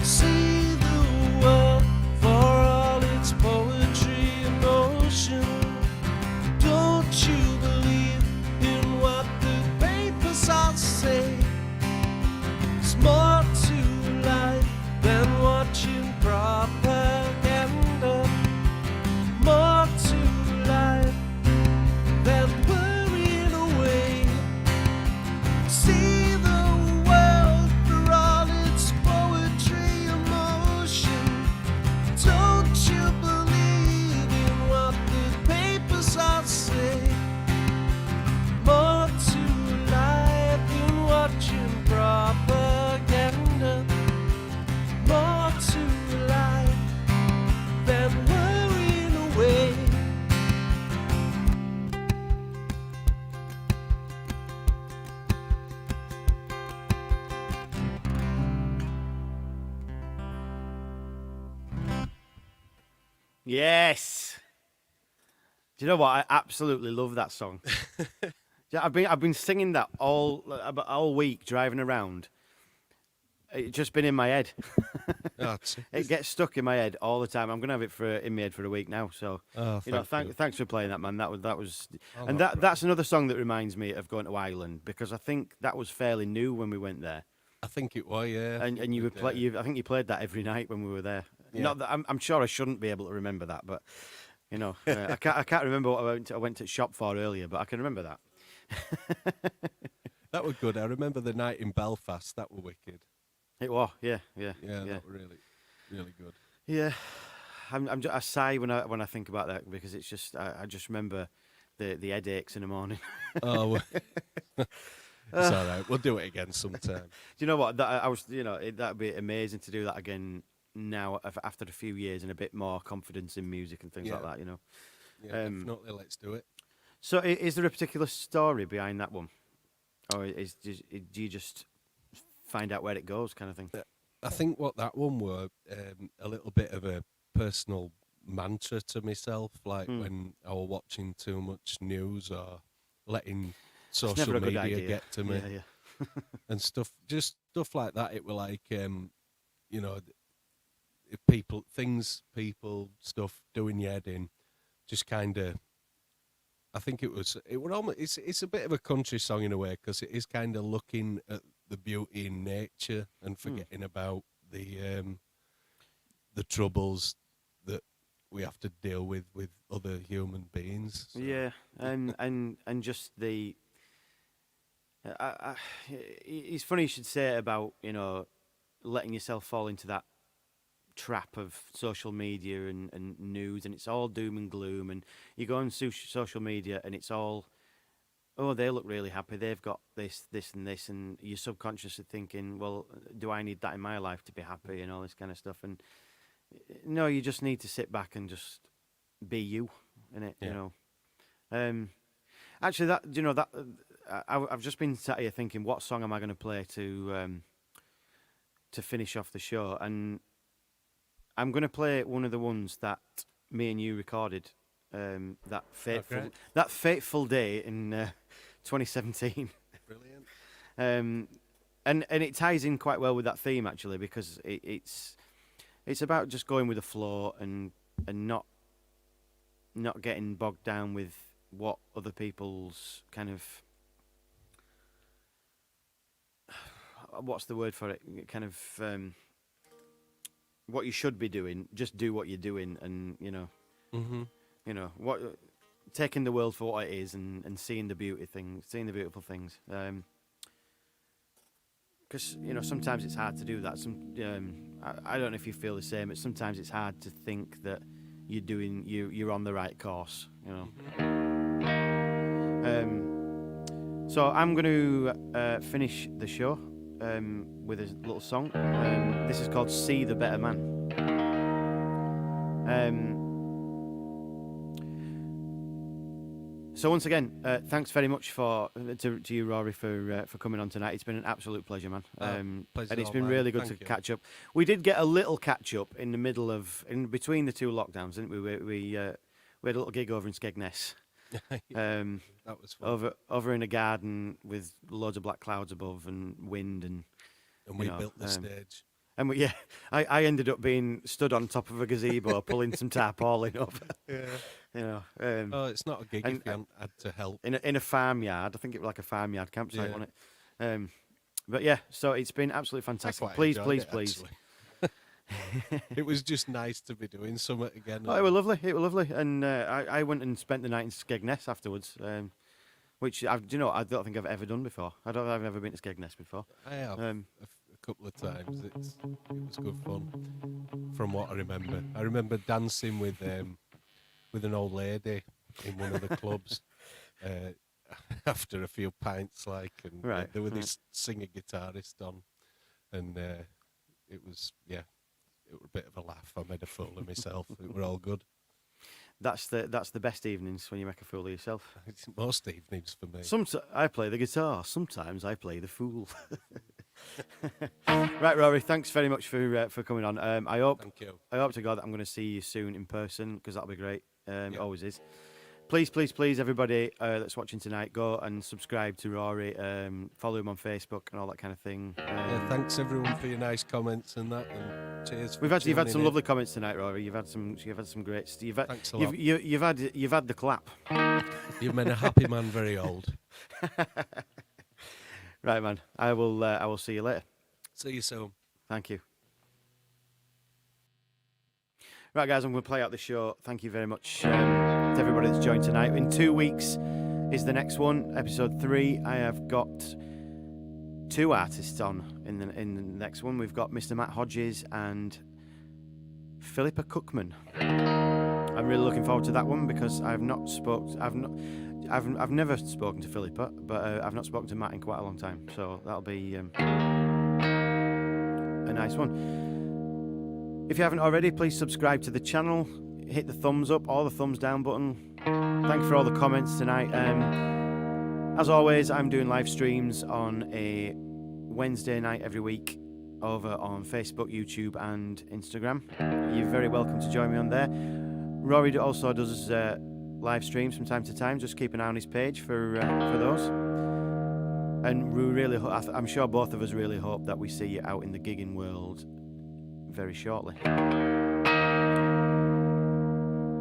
See the world for all its poetry and motion. Don't you believe in what the papers all say? There's more to life than watching propaganda. More to life than worrying away. See the world for all its poetry and motion. Don't you believe in what the papers all say? More to life than watching propaganda. More to life than worrying away. Yes. Do you know what? I absolutely love that song. Yeah, I've been singing that all week driving around. It's just been in my head. Oh, It gets stuck in my head all the time. I'm gonna have it in my head for a week now. So oh, thanks for playing that, man. That was, Oh, and no problem. that's another song that reminds me of going to Ireland because I think that was fairly new when we went there. I think it was, yeah. And you would play. I think you played that every night when we were there. Yeah. Not that I'm sure I shouldn't be able to remember that, but you know, I can't remember what I went to the shop for earlier, but I can remember that. That was good. I remember the night in Belfast. That was wicked. It was, yeah. Yeah, that was really, really good. Yeah, I sigh when I think about that because it's just I just remember the headaches in the morning. Oh, well, it's all right. We'll do it again sometime. Do you know what? That'd be amazing to do that again now after a few years and a bit more confidence in music and things like that. You know. Yeah, definitely. Let's do it. So, is there a particular story behind that one, or do you just find out where it goes, kind of thing? I think what that one were a little bit of a personal mantra to myself, like when I was watching too much news or letting social media get to me, and stuff like that. It were like, you know, if people stuff doing your head in, just kind of. I think it would almost. It's a bit of a country song in a way because it is kind of looking at the beauty in nature and forgetting about the the troubles that we have to deal with other human beings. So. Yeah, and just the. It's funny you should say it about letting yourself fall into that trap of social media and news, and it's all doom and gloom, and you go on social media and it's all, oh, they look really happy, they've got this and this, and you're subconsciously thinking, well, do I need that in my life to be happy and all this kind of stuff? And no, you just need to sit back and just be you, innit? Yeah. Actually, I've just been sat here thinking, what song am I going to play to finish off the show? And I'm going to play one of the ones that me and you recorded that fateful day in 2017. Brilliant. And it ties in quite well with that theme, actually, because it's about just going with the flow and not getting bogged down with what other people's kind of, what's the word for it, kind of what you should be doing. Just do what you're doing, and what, taking the world for what it is, and seeing the beautiful things. Because sometimes it's hard to do that. I don't know if you feel the same, but sometimes it's hard to think that you're on the right course. So I'm going to finish the show with a little song. This is called "See the Better Man." So once again, thanks very much to you, Rory, for coming on tonight. It's been an absolute pleasure, man. Pleasure, and it's been man. really good Thank to you. catch up. We did get a little catch up in between the two lockdowns, didn't we? We had a little gig over in Skegness. That was fun. Over in a garden with loads of black clouds above and wind, and we built the stage. And I ended up being stood on top of a gazebo pulling some tarpaulin over. Yeah. It's not a gig if you haven't had to help. In a farmyard. I think it was like a farmyard campsite, wasn't it? But yeah, so it's been absolutely fantastic. Please. It was just nice to be doing something again. Oh, it was lovely. And I went and spent the night in Skegness afterwards, which I don't think I've ever done before. I've never been to Skegness before. I have a couple of times. It was good fun, from what I remember. I remember dancing with an old lady in one of the clubs after a few pints, and there was this singer guitarist on, and it was a bit of a laugh. I made a fool of myself. It were all good. That's the best evenings, when you make a fool of yourself. It's most evenings for me. I play the guitar. Sometimes I play the fool. Right, Rory. Thanks very much for coming on. Thank you. I hope to God that I'm going to see you soon in person, because that'll be great. It always is. Please, everybody that's watching tonight, go and subscribe to Rory. Follow him on Facebook and all that kind of thing. Thanks everyone for your nice comments and that. And cheers. You've had some lovely comments tonight, Rory. You've had some great. Thanks a lot. You've had the clap. You've made a happy man very old. Right, man. I will see you later. See you soon. Thank you. Right, guys, I'm going to play out the show. Thank you very much to everybody that's joined tonight. In 2 weeks is the next one, episode 3. I have got 2 artists on in the next one. We've got Mr. Matt Hodges and Philippa Cookman. I'm really looking forward to that one, because I've never spoken to Philippa, but I've not spoken to Matt in quite a long time. So that'll be a nice one. If you haven't already, please subscribe to the channel. Hit the thumbs up or the thumbs down button. Thank you for all the comments tonight. As always, I'm doing live streams on a Wednesday night every week over on Facebook, YouTube and Instagram. You're very welcome to join me on there. Rory also does live streams from time to time. Just keep an eye on his page for those. And we really, I'm sure both of us really hope that we see you out in the gigging world very shortly.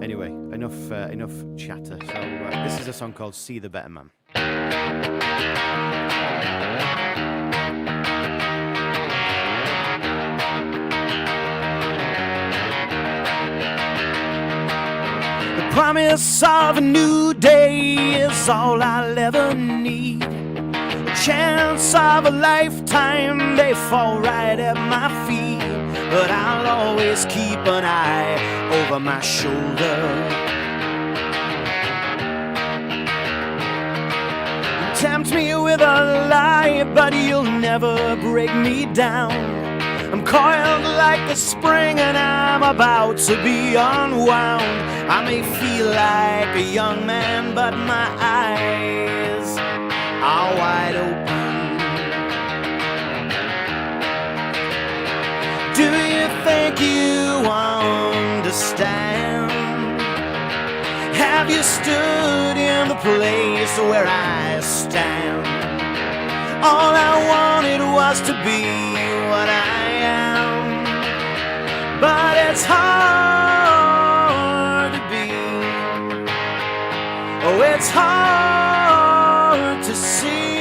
Anyway, enough chatter. So this is a song called "See the Better Man." promise of a new day is all I'll ever need. A chance of a lifetime, they fall right at my feet. But I'll always keep an eye over my shoulder. Tempt me with a lie, but you'll never break me down. I'm coiled like a spring and I'm about to be unwound. I may feel like a young man, but my eyes are wide open. Do you think you understand? Have you stood in the place where I stand? All I wanted was to be what I am, but it's hard to be. Oh, it's hard to see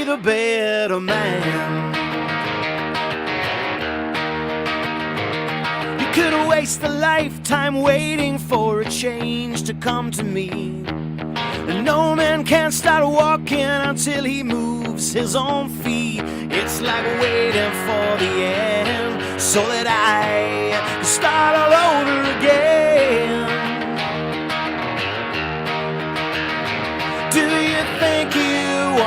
the better man. You could waste a lifetime waiting for a change to come to me. And no man can start walking until he moves his own feet. It's like waiting for the end so that I can start all over again. Do you think you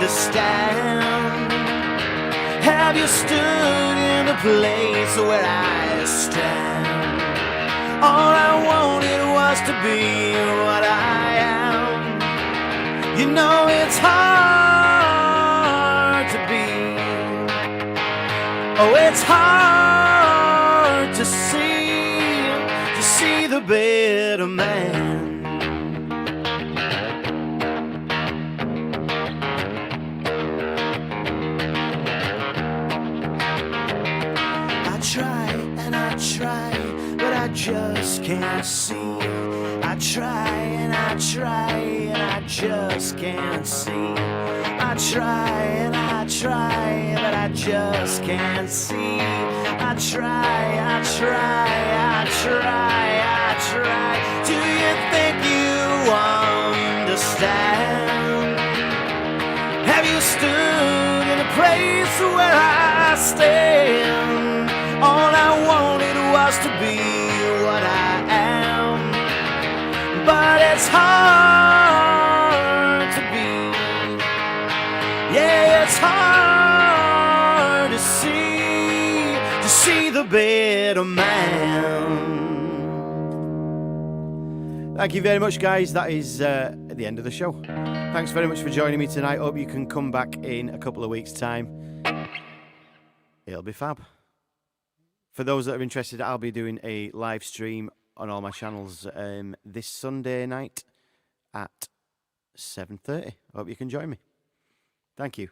understand? Have you stood in the place where I stand? All I wanted was to be what I am. You know it's hard to be. Oh, it's hard to see the better man. I try and I try, but I just can't see. I try and I try and I just can't see. I try and I try, but I just can't see. I try, I try, I try, I try. Do you think you understand? Have you stood in a place where I stand? All I wanted was to be what I am, but it's hard to be. Yeah, it's hard to see the better man. Thank you very much, guys. That is the end of the show. Thanks very much for joining me tonight. Hope you can come back in a couple of weeks' time. It'll be fab. For those that are interested, I'll be doing a live stream on all my channels this Sunday night at 7:30. Hope you can join me. Thank you.